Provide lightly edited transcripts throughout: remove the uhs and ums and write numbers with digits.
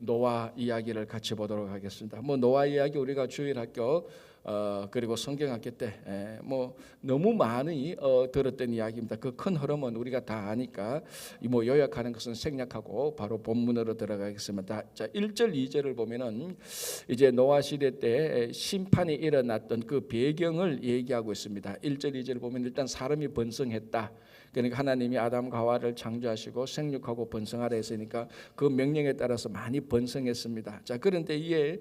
노아 이야기를 같이 보도록 하겠습니다. 노아 이야기 우리가 주일학교 그리고 성경학교 때 너무 많이 들었던 이야기입니다. 그 큰 흐름은 우리가 다 아니까 요약하는 것은 생략하고 바로 본문으로 들어가겠습니다. 자, 1절 2절을 보면은 이제 노아 시대 때 심판이 일어났던 그 배경을 얘기하고 있습니다. 1절 2절을 보면 일단 사람이 번성했다. 그러니까 하나님이 아담과 하와를 창조하시고 생육하고 번성하라 했으니까 그 명령에 따라서 많이 번성했습니다. 자, 그런데 이게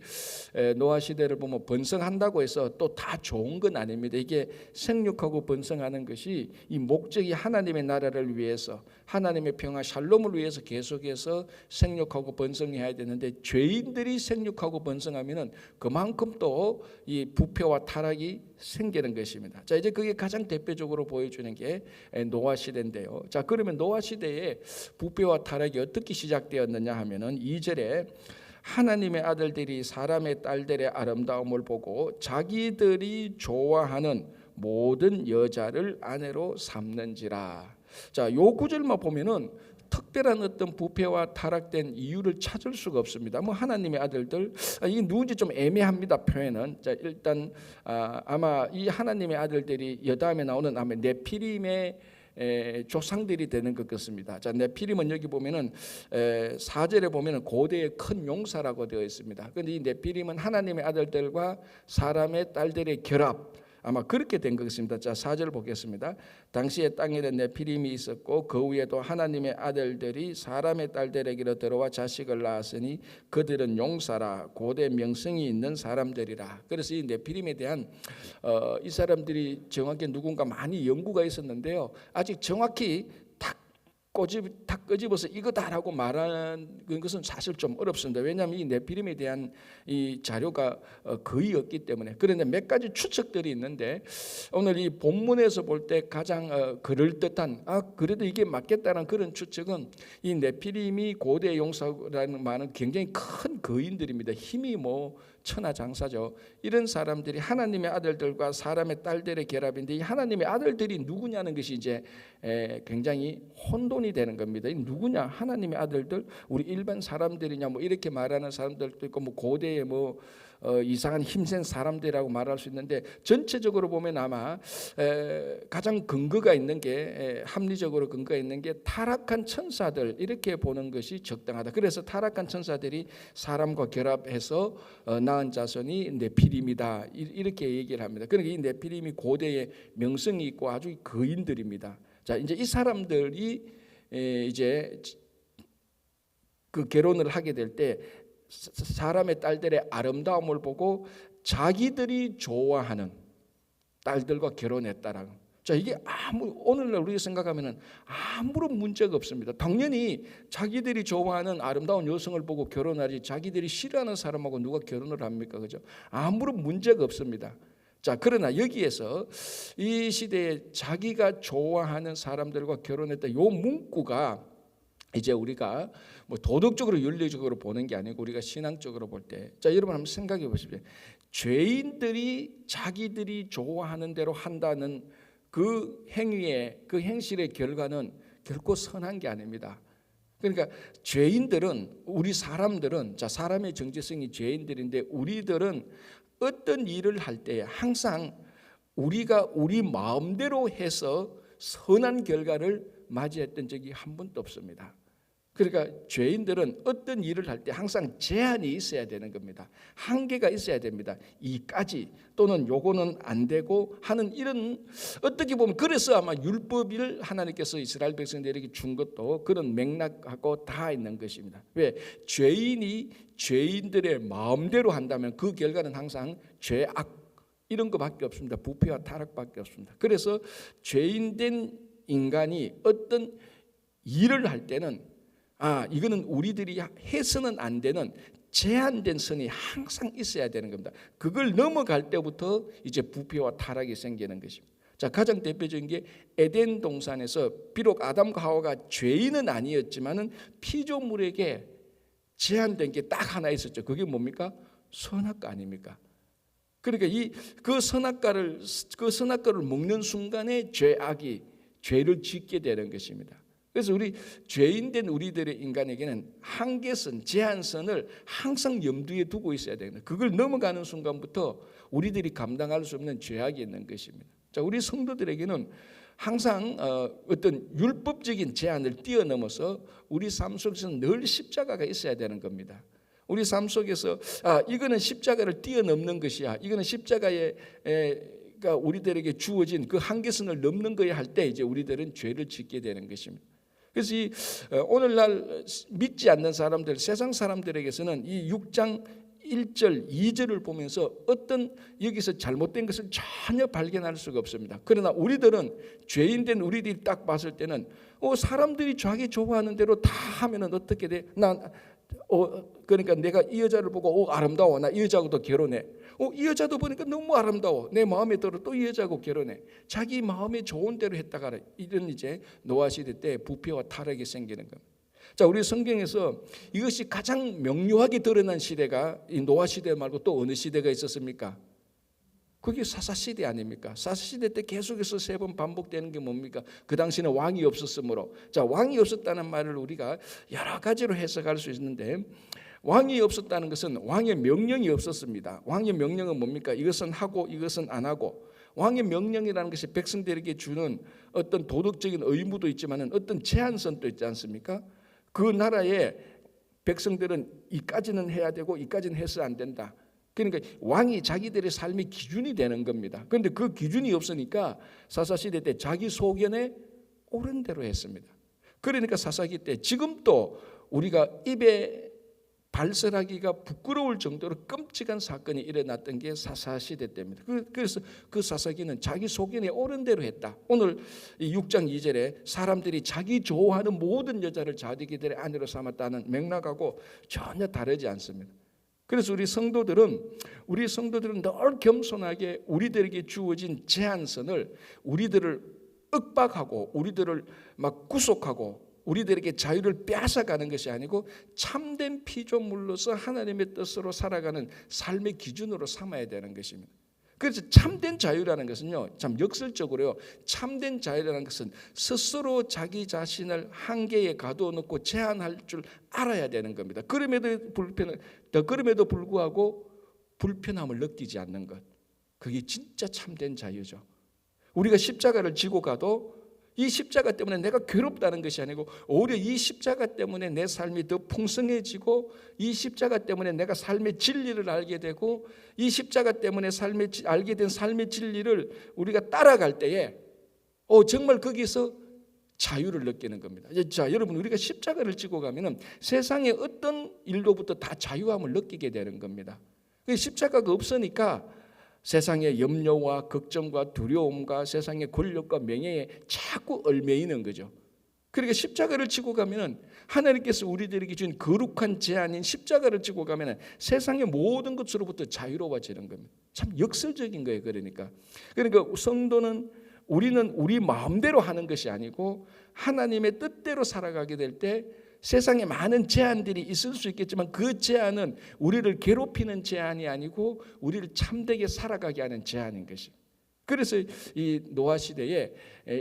노아 시대를 보면 번성한다고 해서 또 다 좋은 건 아닙니다. 이게 생육하고 번성하는 것이 이 목적이 하나님의 나라를 위해서, 하나님의 평화 샬롬을 위해서 계속해서 생육하고 번성해야 되는데, 죄인들이 생육하고 번성하면은 그만큼 또 이 부패와 타락이 생기는 것입니다. 자, 이제 그게 가장 대표적으로 보여주는 게 노아 시대인데요. 자, 그러면 노아 시대에 부패와 타락이 어떻게 시작되었느냐 하면은 2절에 하나님의 아들들이 사람의 딸들의 아름다움을 보고 자기들이 좋아하는 모든 여자를 아내로 삼는지라. 자, 요 구절만 보면은 특별한 어떤 부패와 타락된 이유를 찾을 수가 없습니다. 하나님의 아들들, 이게 누군지 좀 애매합니다, 표현은. 자, 일단 아마 이 하나님의 아들들이 여다음에 나오는 아마 네피림의 조상들이 되는 것 같습니다. 자, 네피림은 여기 보면은 4절에 보면은 고대의 큰 용사라고 되어 있습니다. 그런데 이 네피림은 하나님의 아들들과 사람의 딸들의 결합, 아마 그렇게 된 것 같습니다. 자, 4절 보겠습니다. 당시에 땅에는 네피림이 있었고 그 위에도 하나님의 아들들이 사람의 딸들에게로 들어와 자식을 낳았으니 그들은 용사라 고대 명성이 있는 사람들이라. 그래서 이 네피림에 대한 이 사람들이 정확히 누군가 많이 연구가 있었는데요, 아직 정확히 딱 끄집어서 이거다라고 말하는 것은 사실 좀 어렵습니다. 왜냐하면 이 네피림에 대한 이 자료가 거의 없기 때문에. 그런데 몇 가지 추측들이 있는데, 오늘 이 본문에서 볼 때 가장 그럴듯한, 그래도 이게 맞겠다는 그런 추측은, 이 네피림이 고대 용사라는 말은 굉장히 큰 거인들입니다. 힘이 천하장사죠. 이런 사람들이 하나님의 아들들과 사람의 딸들의 결합인데, 이 하나님의 아들들이 누구냐는 것이 이제 굉장히 혼돈이 되는 겁니다. 이 누구냐? 하나님의 아들들, 우리 일반 사람들이냐? 이렇게 말하는 사람들도 있고, 고대의 이상한 힘센 사람들이라고 말할 수 있는데, 전체적으로 보면 아마 가장 근거가 있는 게, 합리적으로 근거가 있는 게 타락한 천사들, 이렇게 보는 것이 적당하다. 그래서 타락한 천사들이 사람과 결합해서 낳은 자손이 네피림이다, 이렇게 얘기를 합니다. 그러니까 이 네피림이 고대의 명성이 있고 아주 거인들입니다. 자, 이제 이 사람들이 이제 그 결혼을 하게 될 때 사람의 딸들의 아름다움을 보고 자기들이 좋아하는 딸들과 결혼했다라고. 자, 이게 오늘날 우리가 생각하면은 아무런 문제가 없습니다. 당연히 자기들이 좋아하는 아름다운 여성을 보고 결혼하지, 자기들이 싫어하는 사람하고 누가 결혼을 합니까? 그죠? 아무런 문제가 없습니다. 자, 그러나 여기에서 이 시대에 자기가 좋아하는 사람들과 결혼했다, 요 문구가 이제 우리가 도덕적으로 윤리적으로 보는 게 아니고 우리가 신앙적으로 볼 때, 자, 여러분 한번 생각해 보십시오. 죄인들이 자기들이 좋아하는 대로 한다는 그 행위의, 그 행실의 결과는 결코 선한 게 아닙니다. 그러니까 죄인들은, 우리 사람들은, 자, 사람의 정체성이 죄인들인데, 우리들은 어떤 일을 할 때 항상 우리가 우리 마음대로 해서 선한 결과를 맞이했던 적이 한 번도 없습니다. 그러니까 죄인들은 어떤 일을 할 때 항상 제한이 있어야 되는 겁니다. 한계가 있어야 됩니다. 이까지, 또는 요거는 안 되고 하는, 이런, 어떻게 보면 그래서 아마 율법을 하나님께서 이스라엘 백성들에게 준 것도 그런 맥락하고 다 있는 것입니다. 왜? 죄인이 죄인들의 마음대로 한다면 그 결과는 항상 죄악, 이런 것밖에 없습니다. 부패와 타락밖에 없습니다. 그래서 죄인된 인간이 어떤 일을 할 때는 이거는 우리들이 해서는 안 되는 제한된 선이 항상 있어야 되는 겁니다. 그걸 넘어갈 때부터 이제 부패와 타락이 생기는 것입니다. 자, 가장 대표적인 게 에덴 동산에서 비록 아담과 하와가 죄인은 아니었지만은 피조물에게 제한된 게 딱 하나 있었죠. 그게 뭡니까? 선악과 아닙니까? 그러니까 그 선악과를 먹는 순간에 죄를 짓게 되는 것입니다. 그래서 우리 죄인된 우리들의 인간에게는 한계선, 제한선을 항상 염두에 두고 있어야 됩니다. 그걸 넘어가는 순간부터 우리들이 감당할 수 없는 죄악이 있는 것입니다. 자, 우리 성도들에게는 항상 어떤 율법적인 제한을 뛰어넘어서 우리 삶 속에서 늘 십자가가 있어야 되는 겁니다. 우리 삶 속에서 이거는 십자가를 뛰어넘는 것이야. 이거는 십자가가 우리들에게 주어진 그 한계선을 넘는 거야 할 때 이제 우리들은 죄를 짓게 되는 것입니다. 그래서 오늘날 믿지 않는 사람들, 세상 사람들에게서는 이 6장 1절, 2절을 보면서 어떤 여기서 잘못된 것을 전혀 발견할 수가 없습니다. 그러나 우리들은 죄인된 우리들이 딱 봤을 때는 사람들이 자기 좋아하는 대로 다 하면은 어떻게 돼? 그러니까 내가 이 여자를 보고 아름다워, 나 이 여자하고도 결혼해. 이 여자도 보니까 너무 아름다워, 내 마음에 들어, 또 이 여자하고 결혼해. 자기 마음에 좋은 대로 했다가 이런 이제 노아 시대 때 부패와 타락이 생기는 겁니다. 자, 우리 성경에서 이것이 가장 명료하게 드러난 시대가 이 노아 시대 말고 또 어느 시대가 있었습니까? 그게 사사시대 아닙니까? 사사시대 때 계속해서 3번 반복되는 게 뭡니까? 그 당시는 왕이 없었으므로. 자, 왕이 없었다는 말을 우리가 여러 가지로 해석할 수 있는데, 왕이 없었다는 것은 왕의 명령이 없었습니다. 왕의 명령은 뭡니까? 이것은 하고 이것은 안 하고. 왕의 명령이라는 것이 백성들에게 주는 어떤 도덕적인 의무도 있지만 어떤 제한선도 있지 않습니까? 그 나라의 백성들은 이까지는 해야 되고 이까지는 해서 안 된다. 그러니까 왕이 자기들의 삶의 기준이 되는 겁니다. 그런데 그 기준이 없으니까 사사시대 때 자기 소견에 옳은 대로 했습니다. 그러니까 사사기 때 지금도 우리가 입에 발설하기가 부끄러울 정도로 끔찍한 사건이 일어났던 게 사사시대 때입니다. 그래서 그 사사기는 자기 소견에 옳은 대로 했다. 오늘 이 6장 2절에 사람들이 자기 좋아하는 모든 여자를 자기들의 아내로 삼았다는 맥락하고 전혀 다르지 않습니다. 그래서 우리 성도들은 늘 겸손하게 우리들에게 주어진 제한선을 우리들을 윽박하고 우리들을 막 구속하고 우리들에게 자유를 빼앗아가는 것이 아니고 참된 피조물로서 하나님의 뜻으로 살아가는 삶의 기준으로 삼아야 되는 것입니다. 그래서 참된 자유라는 것은요, 참 역설적으로요, 참된 자유라는 것은 스스로 자기 자신을 한계에 가둬놓고 제한할 줄 알아야 되는 겁니다. 그럼에도 불구하고 불편함을 느끼지 않는 것, 그게 진짜 참된 자유죠. 우리가 십자가를 지고 가도 이 십자가 때문에 내가 괴롭다는 것이 아니고 오히려 이 십자가 때문에 내 삶이 더 풍성해지고 이 십자가 때문에 내가 삶의 진리를 알게 되고 이 십자가 때문에 알게 된 삶의 진리를 우리가 따라갈 때에 정말 거기서 자유를 느끼는 겁니다. 자, 여러분, 우리가 십자가를 지고 가면은 세상의 어떤 일로부터 다 자유함을 느끼게 되는 겁니다. 십자가가 없으니까 세상의 염려와 걱정과 두려움과 세상의 권력과 명예에 자꾸 얽매이는 거죠. 그러니까 십자가를 지고 가면은 하나님께서 우리들에게 준 거룩한 제한인 십자가를 지고 가면은 세상의 모든 것으로부터 자유로워지는 겁니다. 참 역설적인 거예요. 그러니까 성도는 우리는 우리 마음대로 하는 것이 아니고 하나님의 뜻대로 살아가게 될 때 세상에 많은 제한들이 있을 수 있겠지만 그 제한은 우리를 괴롭히는 제한이 아니고 우리를 참되게 살아가게 하는 제한인 것입니다. 그래서 이 노아 시대에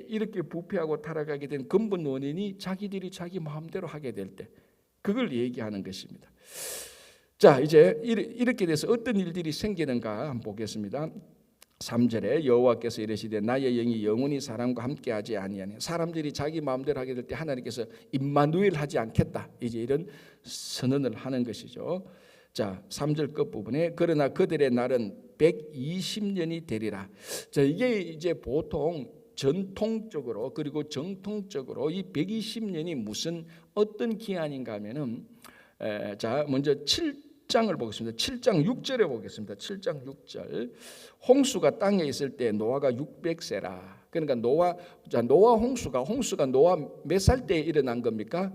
이렇게 부패하고 타락하게 된 근본 원인이 자기들이 자기 마음대로 하게 될 때, 그걸 얘기하는 것입니다. 자, 이제 이렇게 돼서 어떤 일들이 생기는가 한번 보겠습니다. 3절에 여호와께서 이르시되 나의 영이 영원히 사람과 함께하지 아니하니, 사람들이 자기 마음대로 하게 될 때 하나님께서 임마누엘 하지 않겠다, 이제 이런 선언을 하는 것이죠. 자, 3절 끝부분에 그러나 그들의 날은 120년이 되리라. 자, 이게 이제 보통 전통적으로 그리고 정통적으로 이 120년이 무슨 어떤 기한인가 하면은 자, 먼저 7장을 보겠습니다. 7장 6절에 보겠습니다. 7장 6절. 홍수가 땅에 있을 때 노아가 600세라. 그러니까 노아 홍수가 노아 몇 살 때 일어난 겁니까?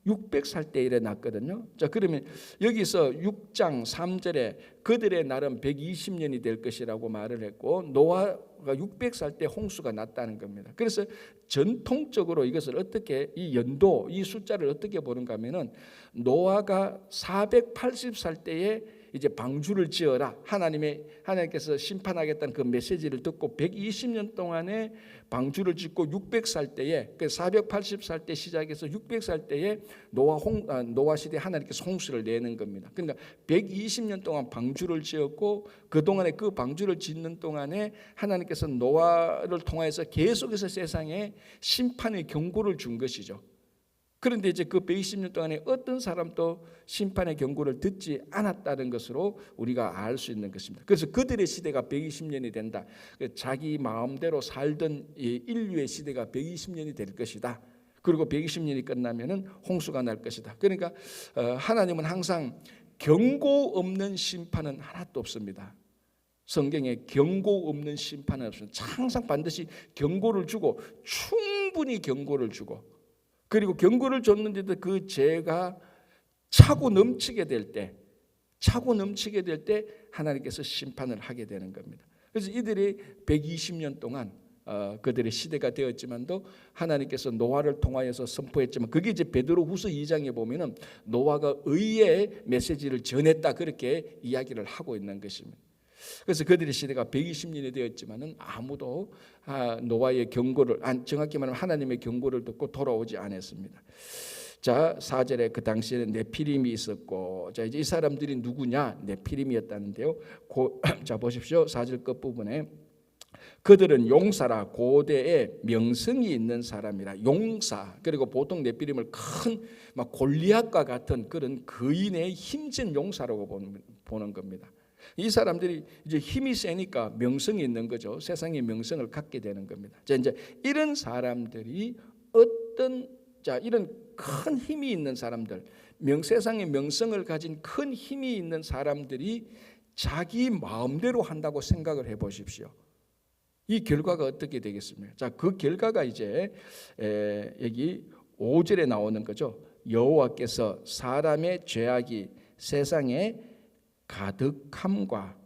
600살 때 일어났거든요. 자, 그러면 여기서 6장 3절에 그들의 날은 120년이 될 것이라고 말을 했고 노아가 600살 때 홍수가 났다는 겁니다. 그래서 전통적으로 이것을 어떻게 이 연도 이 숫자를 어떻게 보는가 하면은 노아가 480살 때에 이제 방주를 지어라. 하나님께서 심판하겠다는 그 메시지를 듣고 120년 동안에 방주를 짓고 600살 때에, 480살 때 시작해서 600살 때에 노아 시대 하나님께서 홍수를 내는 겁니다. 그러니까 120년 동안 방주를 지었고 그 동안에 그 방주를 짓는 동안에 하나님께서 노아를 통해서 계속해서 세상에 심판의 경고를 준 것이죠. 그런데 이제 그 120년 동안에 어떤 사람도 심판의 경고를 듣지 않았다는 것으로 우리가 알 수 있는 것입니다. 그래서 그들의 시대가 120년이 된다. 자기 마음대로 살던 인류의 시대가 120년이 될 것이다. 그리고 120년이 끝나면은 홍수가 날 것이다. 그러니까 하나님은 항상 경고 없는 심판은 하나도 없습니다. 성경에 경고 없는 심판은 없습니다. 항상 반드시 경고를 주고 충분히 경고를 주고, 그리고 경고를 줬는데도 그 죄가 차고 넘치게 될 때 하나님께서 심판을 하게 되는 겁니다. 그래서 이들이 120년 동안 그들의 시대가 되었지만도 하나님께서 노아를 통하여서 선포했지만, 그게 이제 베드로후서 2장에 보면은 노아가 의의 메시지를 전했다, 그렇게 이야기를 하고 있는 것입니다. 그래서 그들의 시대가 120년이 되었지만은 아무도 노아의 경고를, 정확히 말하면 하나님의 경고를 듣고 돌아오지 않았습니다. 자, 4절에 그 당시에는 네피림이 있었고, 자, 이제 이 사람들이 누구냐? 네피림이었다는데요. 자, 보십시오. 4절 끝부분에 그들은 용사라, 고대에 명성이 있는 사람이라. 용사, 그리고 보통 네피림을 큰 막 골리앗과 같은 그런 거인의 힘센 용사라고 보는 겁니다. 이 사람들이 이제 힘이 세니까 명성이 있는 거죠. 세상에 명성을 갖게 되는 겁니다. 자, 이제 이런 사람들이 이런 큰 힘이 있는 사람들, 세상에 명성을 가진 큰 힘이 있는 사람들이 자기 마음대로 한다고 생각을 해 보십시오. 이 결과가 어떻게 되겠습니까? 자, 그 결과가 이제 여기 5절에 나오는 거죠. 여호와께서 사람의 죄악이 세상에 가득함과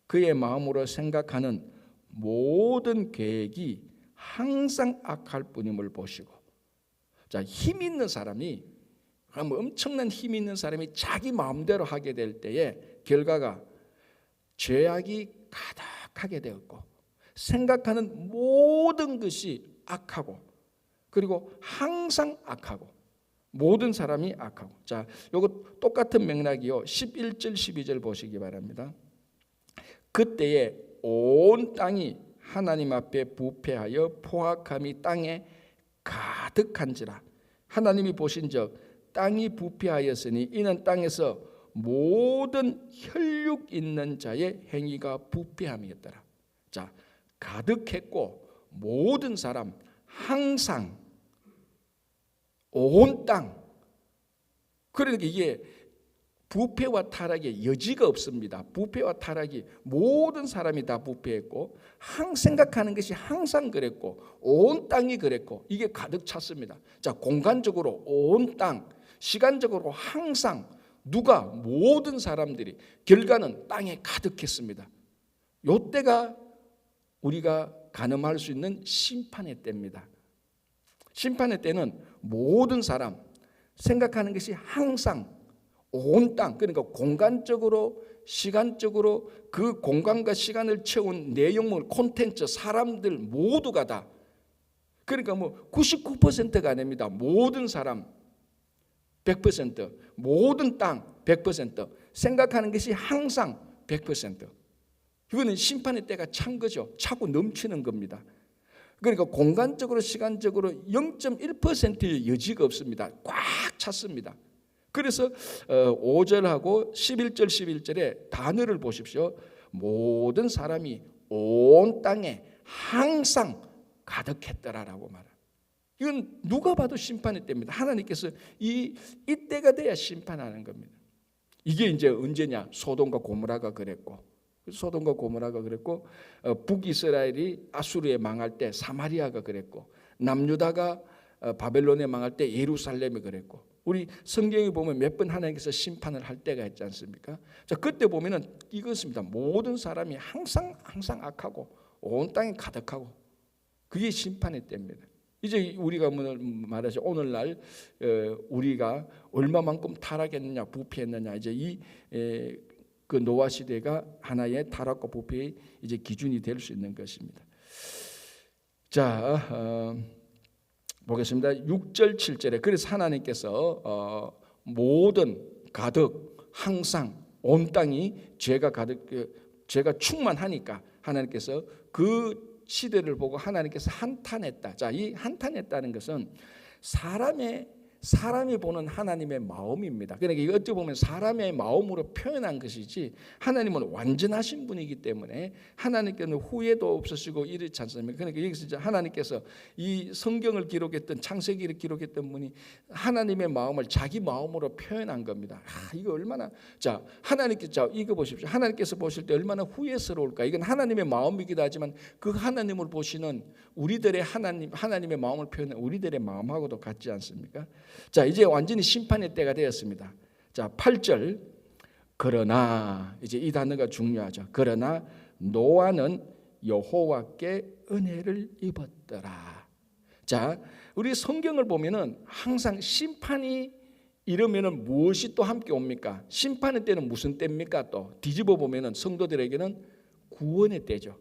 그의 마음으로 생각하는 모든 계획이 항상 악할 뿐임을 보시고. 자, 힘 있는 사람이, 엄청난 힘 있는 사람이 자기 마음대로 하게 될 때에 결과가 죄악이 가득하게 되었고, 생각하는 모든 것이 악하고, 그리고 항상 악하고, 모든 사람이 악하고. 자, 요거 똑같은 맥락이요. 11절 12절 보시기 바랍니다. 그때에 온 땅이 하나님 앞에 부패하여 포악함이 땅에 가득한지라. 하나님이 보신즉 땅이 부패하였으니 이는 땅에서 모든 혈육 있는 자의 행위가 부패함이었더라. 자, 가득했고 모든 사람, 항상 온 땅. 그러니까 이게 부패와 타락의 여지가 없습니다. 부패와 타락이 모든 사람이 다 부패했고, 생각하는 것이 항상 그랬고, 온 땅이 그랬고, 이게 가득 찼습니다. 자, 공간적으로 온 땅, 시간적으로 항상 모든 사람들이, 결과는 땅에 가득했습니다. 요때가 우리가 가늠할 수 있는 심판의 때입니다. 심판의 때는 모든 사람, 생각하는 것이 항상 온 땅, 그러니까 공간적으로 시간적으로 그 공간과 시간을 채운 내용물, 콘텐츠, 사람들 모두가 다, 그러니까 99%가 아닙니다. 모든 사람 100%, 모든 땅 100%, 생각하는 것이 항상 100%. 이거는 심판의 때가 찬 거죠. 차고 넘치는 겁니다. 그러니까 공간적으로 시간적으로 0.1%의 여지가 없습니다. 꽉 찼습니다. 그래서 5절하고 11절 11절에 단어를 보십시오. 모든 사람이 온 땅에 항상 가득했더라라고 말합니다. 이건 누가 봐도 심판의 때입니다. 하나님께서 이때가 돼야 심판하는 겁니다. 이게 이제 언제냐? 소돔과 고모라가 그랬고, 북이스라엘이 아수르에 망할 때 사마리아가 그랬고, 남유다가 바벨론에 망할 때 예루살렘이 그랬고, 우리 성경에 보면 몇 번 하나님께서 심판을 할 때가 있지 않습니까? 자, 그때 보면은 이것입니다. 모든 사람이 항상 악하고 온 땅에 가득하고, 그게 심판의 때입니다. 이제 우리가 말하죠. 오늘날 우리가 얼마만큼 타락했느냐, 부패했느냐, 이제 그 노아 시대가 하나의 타락과 부패의 이제 기준이 될 수 있는 것입니다. 자, 보겠습니다. 6절 7절에 그래서 하나님께서 모든 가득 항상 온 땅이 죄가 충만하니까 하나님께서 그 시대를 보고 하나님께서 한탄했다. 자, 이 한탄했다는 것은 사람이 보는 하나님의 마음입니다. 그러니까 이거 어찌 보면 사람의 마음으로 표현한 것이지 하나님은 완전하신 분이기 때문에 하나님께는 후회도 없으시고 이렇지 않습니까? 그러니까 여기서 이제 하나님께서 이 성경을 기록했던 창세기를 기록했던 분이 하나님의 마음을 자기 마음으로 표현한 겁니다. 이거 얼마나 자 하나님께서 이거 보십시오. 하나님께서 보실 때 얼마나 후회스러울까? 이건 하나님의 마음이기도 하지만 그 하나님을 보시는 우리들의 하나님의 마음을 표현한 우리들의 마음하고도 같지 않습니까? 자, 이제 완전히 심판의 때가 되었습니다. 자, 8절. 그러나 이제 이 단어가 중요하죠. 그러나 노아는 여호와께 은혜를 입었더라. 자, 우리 성경을 보면은 항상 심판이 이러면은 무엇이 또 함께 옵니까? 심판의 때는 무슨 때입니까? 또 뒤집어 보면은 성도들에게는 구원의 때죠.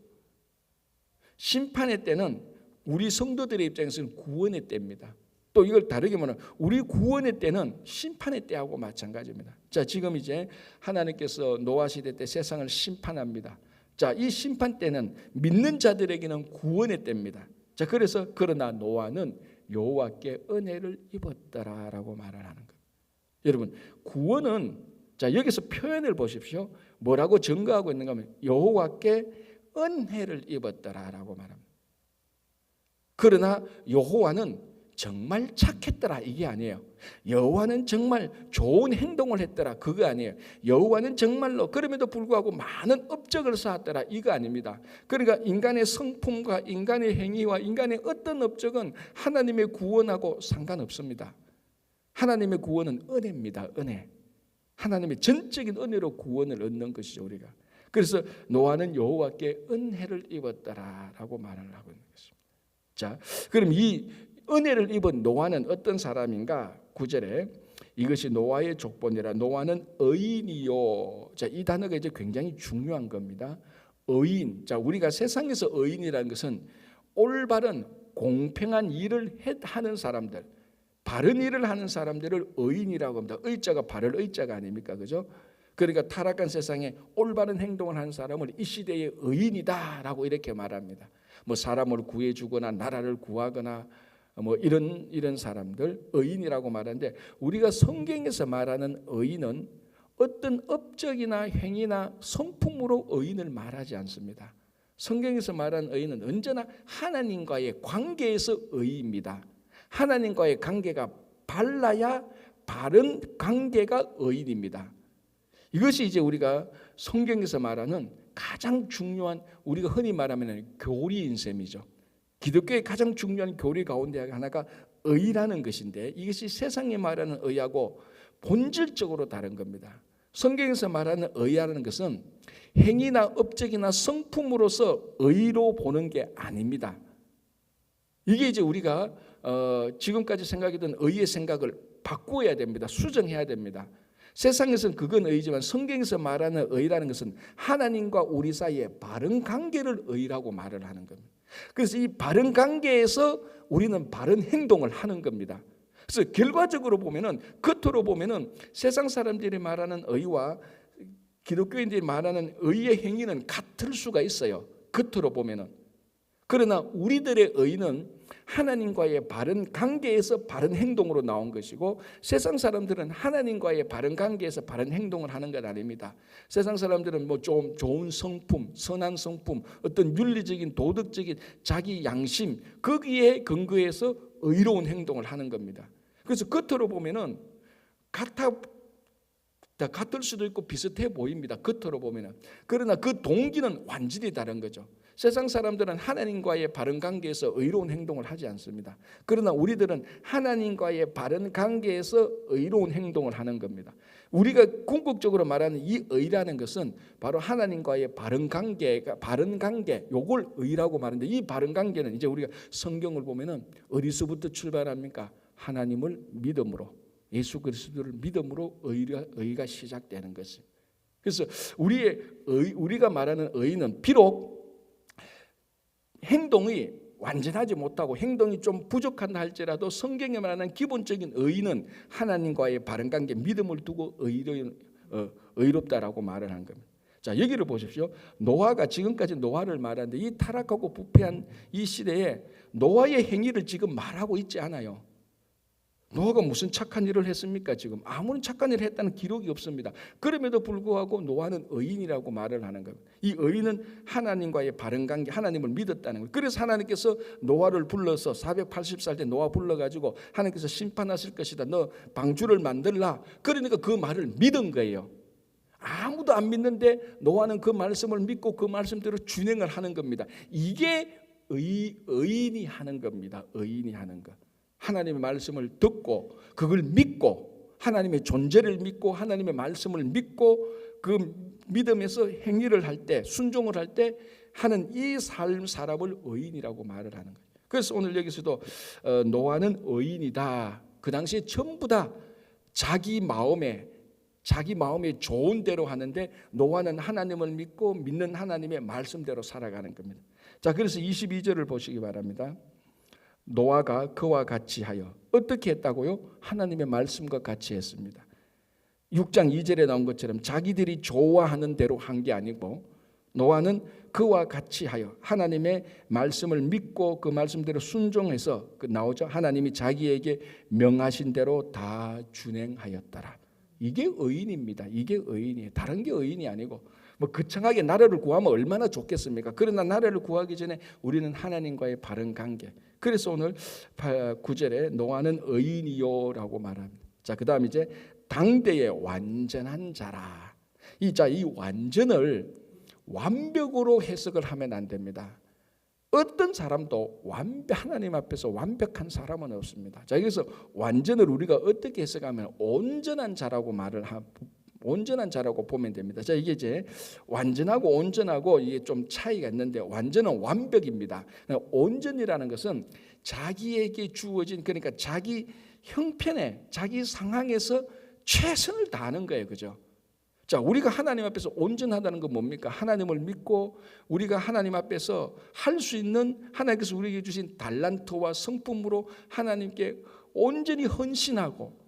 심판의 때는 우리 성도들의 입장에서는 구원의 때입니다. 또 이걸 다르게 말하면 우리 구원의 때는 심판의 때하고 마찬가지입니다. 자, 지금 이제 하나님께서 노아 시대 때 세상을 심판합니다. 자, 이 심판 때는 믿는 자들에게는 구원의 때입니다. 자, 그래서 그러나 노아는 여호와께 은혜를 입었더라라고 말을 하는 거예요. 여러분, 구원은 자, 여기서 표현을 보십시오. 뭐라고 증거하고 있는가 하면 여호와께 은혜를 입었더라라고 말합니다. 그러나 여호와는 정말 착했더라 이게 아니에요. 여호와는 정말 좋은 행동을 했더라 그거 아니에요. 여호와는 정말로 그럼에도 불구하고 많은 업적을 쌓았더라 이거 아닙니다. 그러니까 인간의 성품과 인간의 행위와 인간의 어떤 업적은 하나님의 구원하고 상관없습니다. 하나님의 구원은 은혜입니다. 은혜. 하나님의 전적인 은혜로 구원을 얻는 것이죠 우리가. 그래서 노아는 여호와께 은혜를 입었더라라고 말을 하고 있는 것입니다. 자, 그럼 이 은혜를 입은 노아는 어떤 사람인가? 9절에 이것이 노아의 족보니라. 노아는 의인이요. 자, 이 단어가 이제 굉장히 중요한 겁니다. 의인. 자, 우리가 세상에서 의인이라는 것은 올바른 공평한 일을 하는 사람들, 바른 일을 하는 사람들을 의인이라고 합니다. 의자가 바를 의자가 아닙니까? 그죠? 그러니까 타락한 세상에 올바른 행동을 하는 사람을 이 시대의 의인이다라고 이렇게 말합니다. 뭐 사람을 구해주거나 나라를 구하거나 뭐 이런 사람들 의인이라고 말하는데 우리가 성경에서 말하는 의인은 어떤 업적이나 행위나 성품으로 의인을 말하지 않습니다. 성경에서 말하는 의인은 언제나 하나님과의 관계에서 의인입니다. 하나님과의 관계가 발라야 바른 관계가 의인입니다. 이것이 이제 우리가 성경에서 말하는 가장 중요한 우리가 흔히 말하면 교리인 셈이죠. 기독교의 가장 중요한 교리 가운데 하나가 의라는 것인데 이것이 세상에 말하는 의하고 본질적으로 다른 겁니다. 성경에서 말하는 의라는 것은 행위나 업적이나 성품으로서 의로 보는 게 아닙니다. 이게 이제 우리가 지금까지 생각했던 의의 생각을 바꾸어야 됩니다. 수정해야 됩니다. 세상에서는 그건 의지만 성경에서 말하는 의라는 것은 하나님과 우리 사이의 바른 관계를 의라고 말을 하는 겁니다. 그래서 이 바른 관계에서 우리는 바른 행동을 하는 겁니다. 그래서 결과적으로 보면은 겉으로 보면은 세상 사람들이 말하는 의와 기독교인들이 말하는 의의 행위는 같을 수가 있어요. 겉으로 보면은. 그러나 우리들의 의는 하나님과의 바른 관계에서 바른 행동으로 나온 것이고 세상 사람들은 하나님과의 바른 관계에서 바른 행동을 하는 것 아닙니다. 세상 사람들은 뭐 좀 좋은 성품, 선한 성품, 어떤 윤리적인 도덕적인 자기 양심 거기에 근거해서 의로운 행동을 하는 겁니다. 그래서 겉으로 보면은 같을 수도 있고 비슷해 보입니다. 겉으로 보면은. 그러나 그 동기는 완전히 다른 거죠. 세상 사람들은 하나님과의 바른 관계에서 의로운 행동을 하지 않습니다. 그러나 우리들은 하나님과의 바른 관계에서 의로운 행동을 하는 겁니다. 우리가 궁극적으로 말하는 이 의라는 것은 바로 하나님과의 바른 관계, 요걸 의라고 말하는데 이 바른 관계는 이제 우리가 성경을 보면은 어디서부터 출발합니까? 하나님을 믿음으로, 예수 그리스도를 믿음으로 의가 시작되는 것입니다. 그래서 우리가 말하는 의인은 비록 행동이 완전하지 못하고 행동이 좀 부족한다 할지라도 성경에 말하는 기본적인 의인은 하나님과의 바른 관계, 믿음을 두고 의롭다라고 말을 한 겁니다. 자, 여기를 보십시오. 노아가 지금까지 노아를 말하는데 이 타락하고 부패한 이 시대에 노아의 행위를 지금 말하고 있지 않아요. 노아가 무슨 착한 일을 했습니까? 지금 아무런 착한 일을 했다는 기록이 없습니다. 그럼에도 불구하고 노아는 의인이라고 말을 하는 겁니다. 이 의인은 하나님과의 바른 관계, 하나님을 믿었다는 거예요. 그래서 하나님께서 노아를 불러서 480살 때 노아 불러가지고 하나님께서 심판하실 것이다. 너 방주를 만들라. 그러니까 그 말을 믿은 거예요. 아무도 안 믿는데 노아는 그 말씀을 믿고 그 말씀대로 준행을 하는 겁니다. 이게 의인이 하는 겁니다. 의인이 하는 것. 하나님의 말씀을 듣고 그걸 믿고 하나님의 존재를 믿고 하나님의 말씀을 믿고 그 믿음에서 행위를 할 때 순종을 할 때 하는 이 삶 사람을 의인이라고 말을 하는 거예요. 그래서 오늘 여기서도 노아는 의인이다. 그 당시에 전부 다 자기 마음에 좋은 대로 하는데 노아는 하나님을 믿고 믿는 하나님의 말씀대로 살아가는 겁니다. 자, 그래서 22절을 보시기 바랍니다. 노아가 그와 같이 하여 어떻게 했다고요? 하나님의 말씀과 같이 했습니다. 6장 2절에 나온 것처럼 자기들이 좋아하는 대로 한 게 아니고 노아는 그와 같이 하여 하나님의 말씀을 믿고 그 말씀대로 순종해서 나오죠. 하나님이 자기에게 명하신 대로 다 준행하였더라. 이게 의인입니다. 이게 의인이에요. 다른 게 의인이 아니고 뭐 거창하게 나라를 구하면 얼마나 좋겠습니까? 그러나 나라를 구하기 전에 우리는 하나님과의 바른 관계. 그래서 오늘 9절에 노아는 의인이요라고 말합니다. 자, 그다음 이제 당대의 완전한 자라. 이 완전을 완벽으로 해석을 하면 안 됩니다. 어떤 사람도 하나님 앞에서 완벽한 사람은 없습니다. 자, 여기서 완전을 우리가 어떻게 해석하면 온전한 자라고 온전한 자라고 보면 됩니다. 자, 이게 이제 완전하고 온전하고 이게 좀 차이가 있는데 완전은 완벽입니다. 온전이라는 것은 자기에게 주어진 그러니까 자기 형편에 자기 상황에서 최선을 다하는 거예요. 그죠? 자, 우리가 하나님 앞에서 온전하다는 건 뭡니까? 하나님을 믿고 우리가 하나님 앞에서 할 수 있는 하나님께서 우리에게 주신 달란트와 성품으로 하나님께 온전히 헌신하고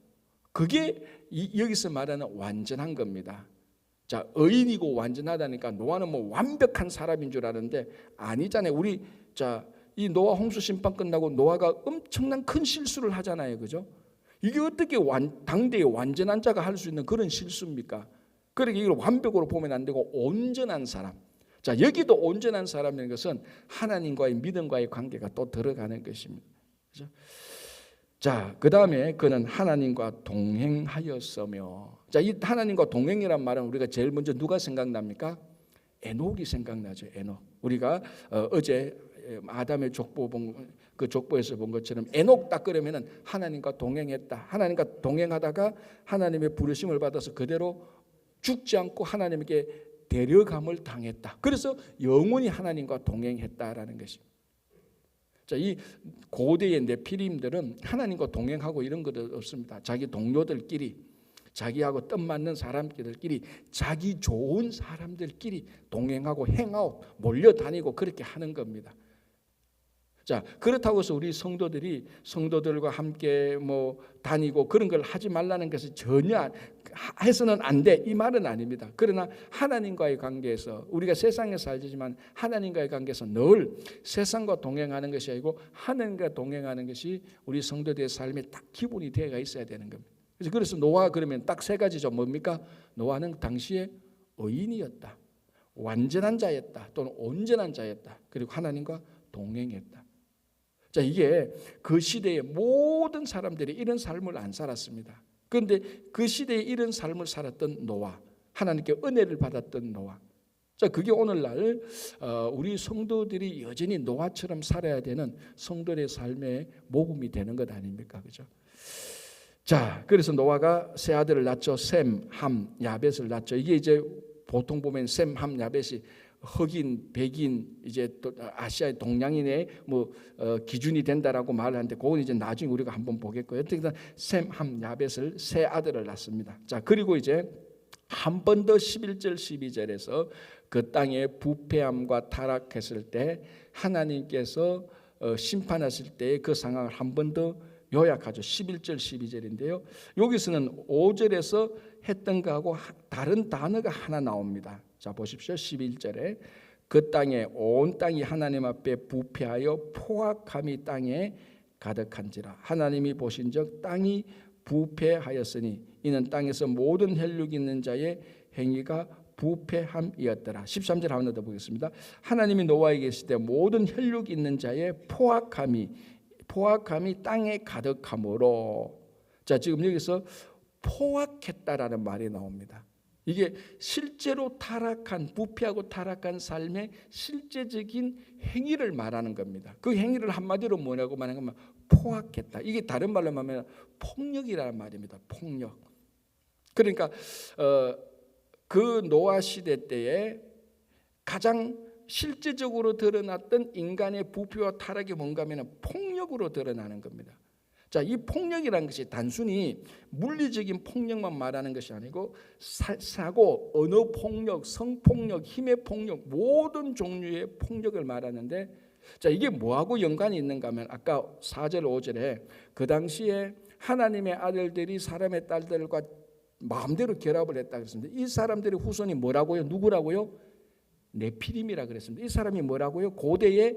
그게 여기서 말하는 완전한 겁니다. 자, 의인이고 완전하다니까 노아는 뭐 완벽한 사람인 줄 아는데 아니잖아요. 이 노아 홍수 심판 끝나고 노아가 엄청난 큰 실수를 하잖아요. 그죠? 이게 어떻게 당대의 완전한 자가 할 수 있는 그런 실수입니까? 그러니까 이걸 완벽으로 보면 안 되고 온전한 사람. 자, 여기도 온전한 사람인 것은 하나님과의 믿음과의 관계가 또 들어가는 것입니다. 그죠? 자, 그 다음에 그는 하나님과 동행하였으며. 자, 이 하나님과 동행이란 말은 우리가 제일 먼저 누가 생각납니까? 에녹이 생각나죠. 에녹. 우리가 어제 아담의 족보에서 본 것처럼 에녹 딱 그러면은 하나님과 동행했다. 하나님과 동행하다가 하나님의 부르심을 받아서 그대로 죽지 않고 하나님에게 데려감을 당했다. 그래서 영원히 하나님과 동행했다라는 것입니다. 자, 이 고대의 네피림들은 하나님과 동행하고 이런 것도 없습니다. 자기 동료들끼리, 자기하고 뜻맞는 사람들끼리, 자기 좋은 사람들끼리 동행하고 행아웃, 몰려다니고 그렇게 하는 겁니다. 자, 그렇다고 해서 우리 성도들과 함께 뭐 다니고 그런 걸 하지 말라는 것은 전혀 해서는 안 돼, 이 말은 아닙니다. 그러나 하나님과의 관계에서 우리가 세상에 살지만 하나님과의 관계에서 늘 세상과 동행하는 것이 아니고 하나님과 동행하는 것이 우리 성도들의 삶에 딱 기본이 되어 있어야 되는 겁니다. 그래서 노아 그러면 딱 세 가지죠. 뭡니까? 노아는 당시에 의인이었다, 완전한 자였다, 또는 온전한 자였다, 그리고 하나님과 동행했다. 자, 이게 그 시대의 모든 사람들이 이런 삶을 안 살았습니다. 그런데 그 시대에 이런 삶을 살았던 노아, 하나님께 은혜를 받았던 노아. 자, 그게 오늘날 우리 성도들이 여전히 노아처럼 살아야 되는 성도의 삶의 모범이 되는 것 아닙니까? 그죠? 자, 그래서 노아가 세 아들을 낳죠. 셈, 함, 야벳을 낳죠. 이게 이제 보통 보면 셈, 함, 야벳이 흑인, 백인, 이제 또 아시아의 동양인의 기준이 된다라고 말을 하는데 그건 이제 나중에 우리가 한번 보겠고요. 어쨌든 셈, 함, 야벳을 세 아들을 낳습니다. 자, 그리고 이제 한 번 더 11절 12절에서 그 땅의 부패함과 타락했을 때 하나님께서 심판하실 때 그 상황을 한 번 더 요약하죠. 11절 12절인데요. 여기서는 5절에서 했던 거하고 다른 단어가 하나 나옵니다. 자 보십시오. 11절에 그 땅에 온 땅이 하나님 앞에 부패하여 포악함이 땅에 가득한지라. 하나님이 보신즉 땅이 부패하였으니 이는 땅에서 모든 혈육 있는 자의 행위가 부패함이었더라. 13절 한 번 더 보겠습니다. 하나님이 노아에게 계실 때 모든 혈육 있는 자의 포악함이 땅에 가득함으로. 자 지금 여기서 포악했다라는 말이 나옵니다. 이게 실제로 타락한 부패하고 타락한 삶의 실제적인 행위를 말하는 겁니다. 그 행위를 한마디로 뭐냐고 말하면 포악했다. 이게 다른 말로 하면 폭력이라는 말입니다. 폭력. 그러니까 그 노아 시대 때에 가장 실제적으로 드러났던 인간의 부패와 타락이 뭔가 하면 폭력으로 드러나는 겁니다. 자, 이 폭력이라는 것이 단순히 물리적인 폭력만 말하는 것이 아니고 사고, 언어 폭력, 성폭력, 힘의 폭력, 모든 종류의 폭력을 말하는데, 자 이게 뭐하고 연관이 있는가 하면 아까 4절 5절에 그 당시에 하나님의 아들들이 사람의 딸들과 마음대로 결합을 했다 그랬습니다. 이 사람들의 후손이 뭐라고요? 누구라고요? 네피림이라 그랬습니다. 이 사람이 뭐라고요? 고대의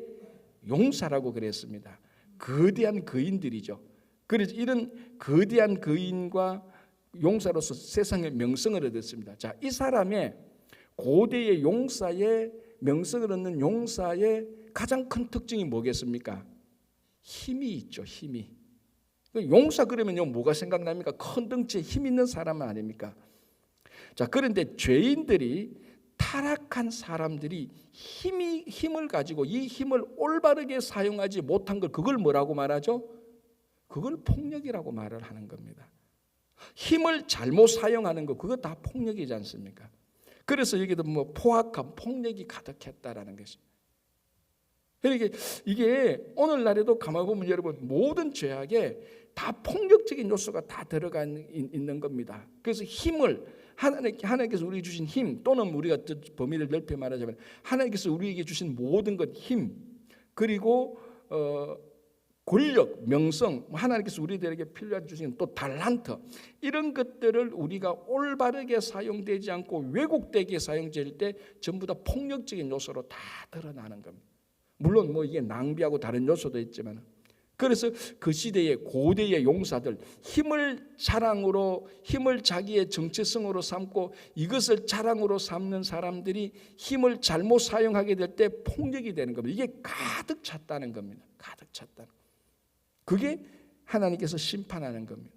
용사라고 그랬습니다. 거대한 거인들이죠. 그래서 이런 거대한 거인과 용사로서 세상의 명성을 얻었습니다. 자, 이 사람의 고대의 용사의 명성을 얻는 용사의 가장 큰 특징이 뭐겠습니까? 힘이 있죠. 힘이. 용사 그러면요 뭐가 생각납니까? 큰 덩치에 힘 있는 사람 아닙니까? 자, 그런데 죄인들이 타락한 사람들이 힘을 가지고 이 힘을 올바르게 사용하지 못한 걸 그걸 뭐라고 말하죠? 그걸 폭력이라고 말을 하는 겁니다. 힘을 잘못 사용하는 거 그거 다 폭력이지 않습니까? 그래서 여기도 뭐 포악한 폭력이 가득했다라는 것입니다. 그러니까 이게 오늘날에도 가만히 보면 여러분 모든 죄악에 다 폭력적인 요소가 다 들어가 있는 겁니다. 그래서 힘을 하나님께서 우리에게 주신 힘 또는 우리가 범위를 넓혀 말하자면 하나님께서 우리에게 주신 모든 것 힘 그리고 권력, 명성 하나님께서 우리들에게 필요한 주신 또 달란트 이런 것들을 우리가 올바르게 사용되지 않고 왜곡되게 사용될 때 전부 다 폭력적인 요소로 다 드러나는 겁니다. 물론 뭐 이게 낭비하고 다른 요소도 있지만 그래서 그 시대의 고대의 용사들 힘을 자랑으로 힘을 자기의 정체성으로 삼고 이것을 자랑으로 삼는 사람들이 힘을 잘못 사용하게 될 때 폭력이 되는 겁니다. 이게 가득 찼다는 겁니다. 가득 찼다는 그게 하나님께서 심판하는 겁니다.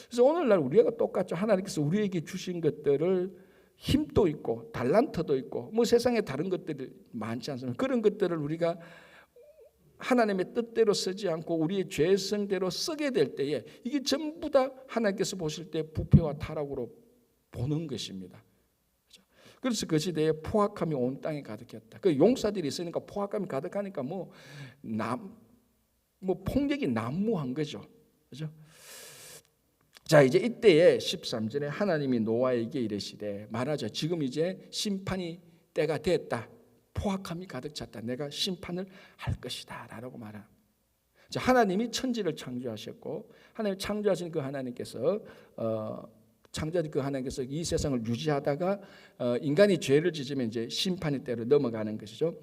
그래서 오늘날 우리가 똑같죠. 하나님께서 우리에게 주신 것들을 힘도 있고 달란트도 있고 뭐 세상에 다른 것들이 많지 않습니까? 그런 것들을 우리가 하나님의 뜻대로 쓰지 않고 우리의 죄성대로 쓰게 될 때에 이게 전부 다 하나님께서 보실 때 부패와 타락으로 보는 것입니다. 그래서 그 시대에 포악함이 온 땅에 가득했다. 그 용사들이 있으니까 포악함이 가득하니까 뭐 폭력이 난무한 거죠. 그죠? 자, 이제 이때에 13절에 하나님이 노아에게 이르시되 말하죠. 지금 이제 심판이 때가 됐다. 포악함이 가득 찼다. 내가 심판을 할 것이다 라고 말합니다. 자, 하나님이 천지를 창조하셨고 하나님 창조하신 그 하나님께서 창조하신 그 하나님께서 이 세상을 유지하다가 인간이 죄를 지으면 이제 심판의 때로 넘어가는 것이죠.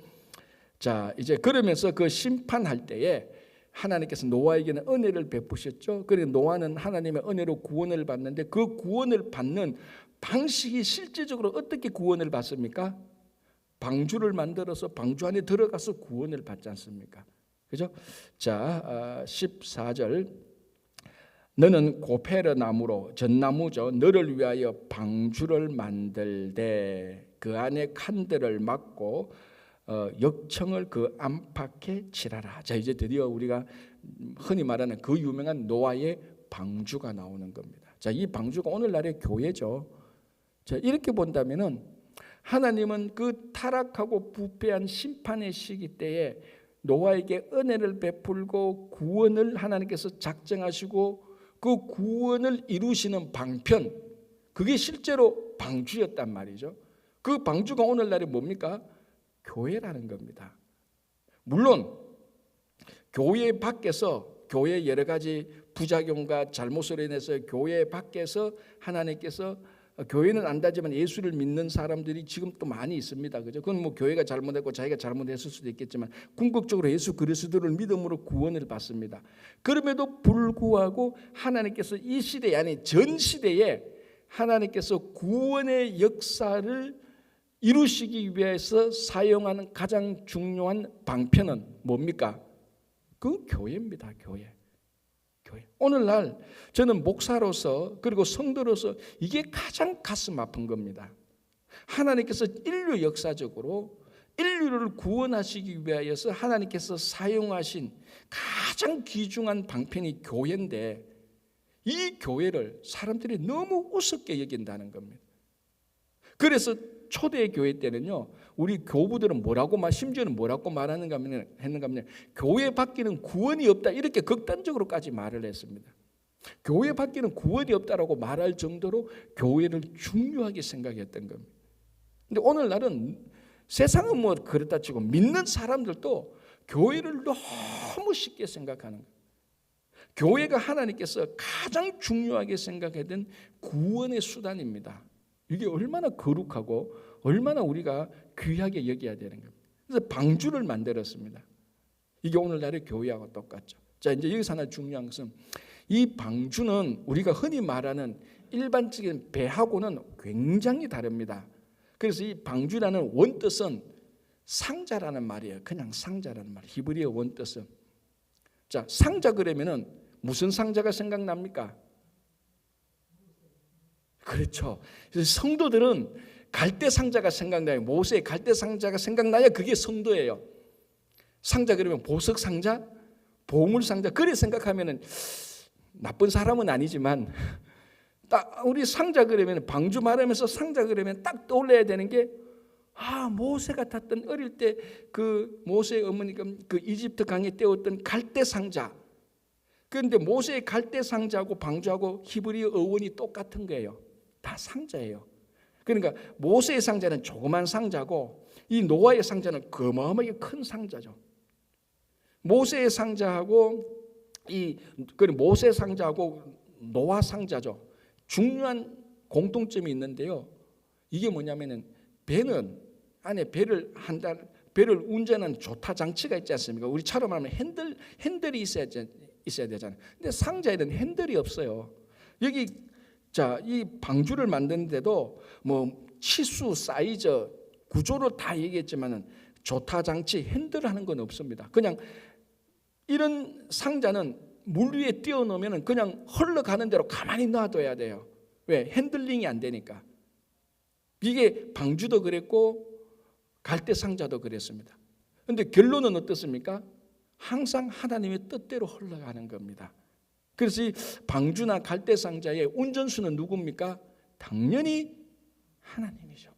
자, 이제 그러면서 그 심판할 때에 하나님께서 노아에게는 은혜를 베푸셨죠. 그래서 노아는 하나님의 은혜로 구원을 받는데 그 구원을 받는 방식이 실제적으로 어떻게 구원을 받습니까? 방주를 만들어서 방주 안에 들어가서 구원을 받지 않습니까? 그죠? 자, 14절 너는 고페르 나무로 전나무죠. 너를 위하여 방주를 만들되 그 안에 칸들을 막고 역청을 그 안팎에 칠하라. 자, 이제 드디어 우리가 흔히 말하는 그 유명한 노아의 방주가 나오는 겁니다. 자, 이 방주가 오늘날의 교회죠. 자, 이렇게 본다면은 하나님은 그 타락하고 부패한 심판의 시기 때에 노아에게 은혜를 베풀고 구원을 하나님께서 작정하시고 그 구원을 이루시는 방편 그게 실제로 방주였단 말이죠. 그 방주가 오늘날이 뭡니까? 교회라는 겁니다. 물론 교회 밖에서 교회의 여러 가지 부작용과 잘못으로 인해서 교회 밖에서 하나님께서 교회는 안다지만 예수를 믿는 사람들이 지금 또 많이 있습니다. 그죠? 그건 뭐 교회가 잘못했고 자기가 잘못했을 수도 있겠지만 궁극적으로 예수 그리스도를 믿음으로 구원을 받습니다. 그럼에도 불구하고 하나님께서 이 시대에 아니 전 시대에 하나님께서 구원의 역사를 이루시기 위해서 사용하는 가장 중요한 방편은 뭡니까? 그 교회입니다. 교회. 오늘날 저는 목사로서 그리고 성도로서 이게 가장 가슴 아픈 겁니다. 하나님께서 인류 역사적으로 인류를 구원하시기 위하여서 하나님께서 사용하신 가장 귀중한 방편이 교회인데 이 교회를 사람들이 너무 우습게 여긴다는 겁니다. 그래서 초대 교회 때는요, 우리 교부들은 심지어는 뭐라고 말하는가 하면 교회 밖에는 구원이 없다 이렇게 극단적으로까지 말을 했습니다. 교회 밖에는 구원이 없다라고 말할 정도로 교회를 중요하게 생각했던 겁니다. 근데 오늘날은 세상은 뭐 그렇다 치고 믿는 사람들도 교회를 너무 쉽게 생각하는 거예요. 교회가 하나님께서 가장 중요하게 생각했던 구원의 수단입니다. 이게 얼마나 거룩하고 얼마나 우리가 귀하게 여겨야 되는 겁니다. 그래서 방주를 만들었습니다. 이게 오늘날의 교회하고 똑같죠. 자, 이제 여기서 하나 중요한 것은 이 방주는 우리가 흔히 말하는 일반적인 배하고는 굉장히 다릅니다. 그래서 이 방주라는 원뜻은 상자라는 말이에요. 그냥 상자라는 말. 히브리어 원뜻은. 자, 상자 그러면은 무슨 상자가 생각납니까? 그렇죠. 그래서 성도들은 갈대 상자가 생각나요. 모세의 갈대 상자가 생각나야 그게 성도예요. 상자 그러면 보석 상자, 보물 상자 그래 생각하면은 나쁜 사람은 아니지만 딱 우리 상자 그러면 방주 말하면서 상자 그러면 딱 떠올려야 되는 게 모세가 탔던 어릴 때 그 모세의 어머니가 그 이집트 강에 떼었던 갈대 상자. 그런데 모세의 갈대 상자하고 방주하고 히브리어 어원이 똑같은 거예요. 다 상자예요. 그러니까 모세의 상자는 조그만 상자고 이 노아의 상자는 어마어마하게 큰 상자죠. 모세의 상자하고 모세 상자하고 노아 상자죠. 중요한 공통점이 있는데요. 이게 뭐냐면은 배는 안에 배를 운전하는 조타 장치가 있지 않습니까? 우리처럼 하면 핸들이 있어야 되잖아요. 근데 상자에는 핸들이 없어요. 여기 이 방주를 만드는데도 뭐 치수, 사이즈, 구조를 다 얘기했지만은 조타 장치, 핸들하는 건 없습니다. 그냥 이런 상자는 물 위에 띄워놓으면 그냥 흘러가는 대로 가만히 놔둬야 돼요. 왜? 핸들링이 안 되니까. 이게 방주도 그랬고 갈대 상자도 그랬습니다. 그런데 결론은 어떻습니까? 항상 하나님의 뜻대로 흘러가는 겁니다. 그래서 이 방주나 갈대 상자의 운전수는 누굽니까? 당연히 하나님이죠.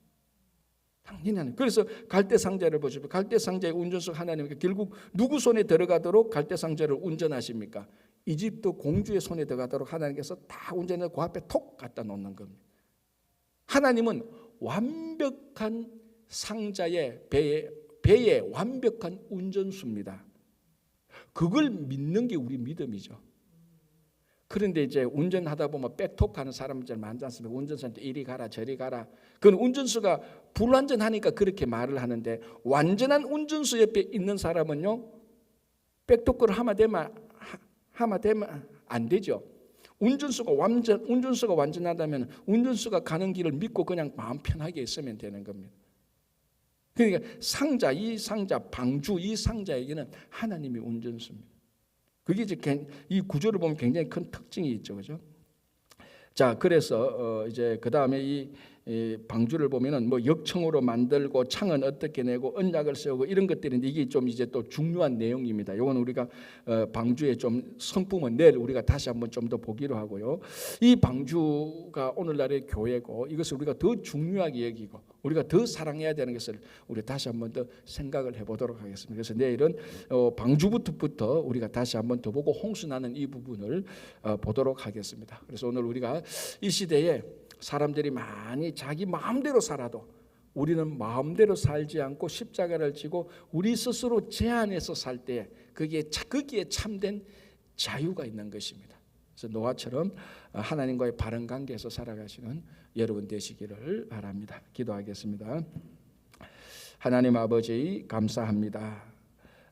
당연히 하나님. 그래서 갈대 상자를 보시면 갈대 상자의 운전수 하나님이니까 결국 누구 손에 들어가도록 갈대 상자를 운전하십니까? 이집트 공주의 손에 들어가도록 하나님께서 다 운전해서 그 앞에 톡 갖다 놓는 겁니다. 하나님은 완벽한 상자의 배의 완벽한 운전수입니다. 그걸 믿는 게 우리 믿음이죠. 그런데 이제 운전하다 보면 백톡하는 사람들 많지 않습니까? 운전수한테 이리 가라 저리 가라. 그건 운전수가 불완전하니까 그렇게 말을 하는데 완전한 운전수 옆에 있는 사람은요 백톡을 하면 되면 안 되죠. 운전수가 완전하다면 운전수가 가는 길을 믿고 그냥 마음 편하게 있으면 되는 겁니다. 그러니까 이 상자 방주 이 상자에게는 하나님이 운전수입니다. 그게 이제 이 구조를 보면 굉장히 큰 특징이 있죠, 그죠? 자, 그래서 이제 그 다음에 이 방주를 보면은 뭐 역청으로 만들고 창은 어떻게 내고 언약을 세우고 이런 것들인데 이게 좀 이제 또 중요한 내용입니다. 이건 우리가 방주의 좀 성품은 내일 우리가 다시 한번 좀 더 보기로 하고요. 이 방주가 오늘날의 교회고 이것을 우리가 더 중요하게 여기고 우리가 더 사랑해야 되는 것을 우리 다시 한번 더 생각을 해보도록 하겠습니다. 그래서 내일은 방주부터 우리가 다시 한번 더 보고 홍수나는 이 부분을 보도록 하겠습니다. 그래서 오늘 우리가 이 시대에 사람들이 많이 자기 마음대로 살아도 우리는 마음대로 살지 않고 십자가를 지고 우리 스스로 제한해서 살 때 거기에 참된 자유가 있는 것입니다. 그래서 노아처럼 하나님과의 바른 관계에서 살아가시는 여러분 되시기를 바랍니다. 기도하겠습니다. 하나님 아버지 감사합니다.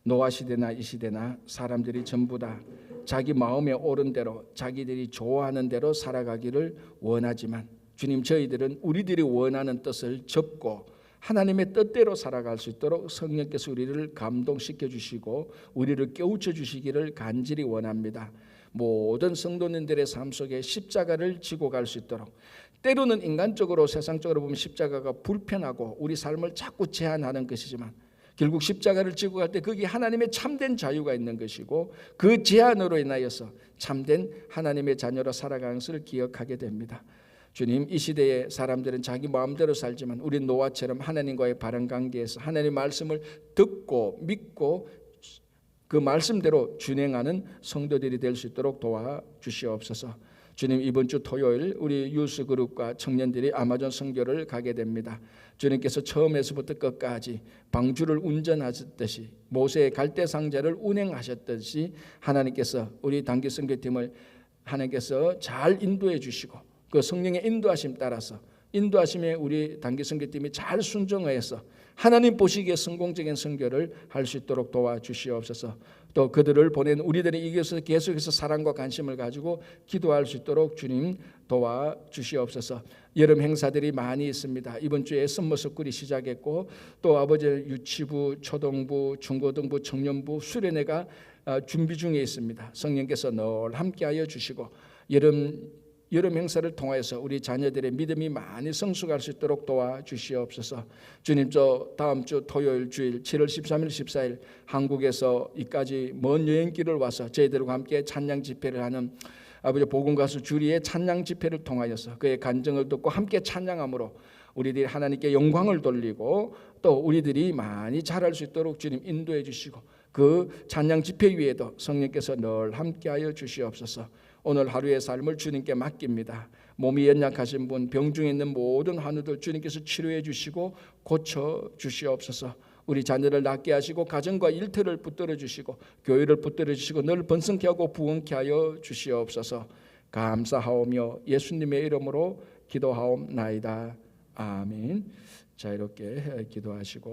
노아 시대나 이 시대나 사람들이 전부 다 자기 마음에 옳은 대로 자기들이 좋아하는 대로 살아가기를 원하지만 주님, 저희들은 우리들이 원하는 뜻을 접고 하나님의 뜻대로 살아갈 수 있도록 성령께서 우리를 감동시켜 주시고 우리를 깨우쳐 주시기를 간절히 원합니다. 모든 성도님들의 삶 속에 십자가를 지고 갈 수 있도록, 때로는 인간적으로 세상적으로 보면 십자가가 불편하고 우리 삶을 자꾸 제한하는 것이지만 결국 십자가를 지고 갈 때 거기 하나님의 참된 자유가 있는 것이고 그 제한으로 인하여서 참된 하나님의 자녀로 살아가는 것을 기억하게 됩니다. 주님, 이 시대의 사람들은 자기 마음대로 살지만 우리 노아처럼 하나님과의 바른 관계에서 하나님의 말씀을 듣고 믿고 그 말씀대로 준행하는 성도들이 될 수 있도록 도와주시옵소서. 주님, 이번 주 토요일 우리 유스그룹과 청년들이 아마존 선교를 가게 됩니다. 주님께서 처음에서부터 끝까지 방주를 운전하셨듯이 모세의 갈대상자를 운행하셨듯이 하나님께서 우리 단기 선교팀을 하나님께서 잘 인도해 주시고 그 성령의 인도하심 따라서 인도하심에 우리 단기 선교팀이 잘 순종해서 하나님 보시기에 성공적인 선교를 할 수 있도록 도와주시옵소서. 또 그들을 보낸 우리들이 이곳에서 계속해서 사랑과 관심을 가지고 기도할 수 있도록 주님 도와주시옵소서. 여름 행사들이 많이 있습니다. 이번 주에 선머스쿨이 시작했고 또 아버지 유치부, 초등부, 중고등부, 청년부 수련회가 준비 중에 있습니다. 성령께서 늘 함께하여 주시고 여름 행사를 통하여서 우리 자녀들의 믿음이 많이 성숙할 수 있도록 도와주시옵소서. 주님, 저 다음 주 토요일 주일 7월 13일 14일 한국에서 이까지 먼 여행길을 와서 저희들과 함께 찬양 집회를 하는 아버지 복음가수 주리의 찬양 집회를 통하여서 그의 간증을 듣고 함께 찬양함으로 우리들이 하나님께 영광을 돌리고 또 우리들이 많이 자랄 수 있도록 주님 인도해 주시고 그 찬양 집회 위에도 성령께서 늘 함께하여 주시옵소서. 오늘 하루의 삶을 주님께 맡깁니다. 몸이 연약하신 분, 병중에 있는 모든 환우들 주님께서 치료해 주시고 고쳐 주시옵소서. 우리 자녀를 낫게 하시고 가정과 일터를 붙들어 주시고 교회를 붙들어 주시고 늘 번성케 하고 부흥케 하여 주시옵소서. 감사하오며 예수님의 이름으로 기도하옵나이다. 아멘. 자, 이렇게 기도하시고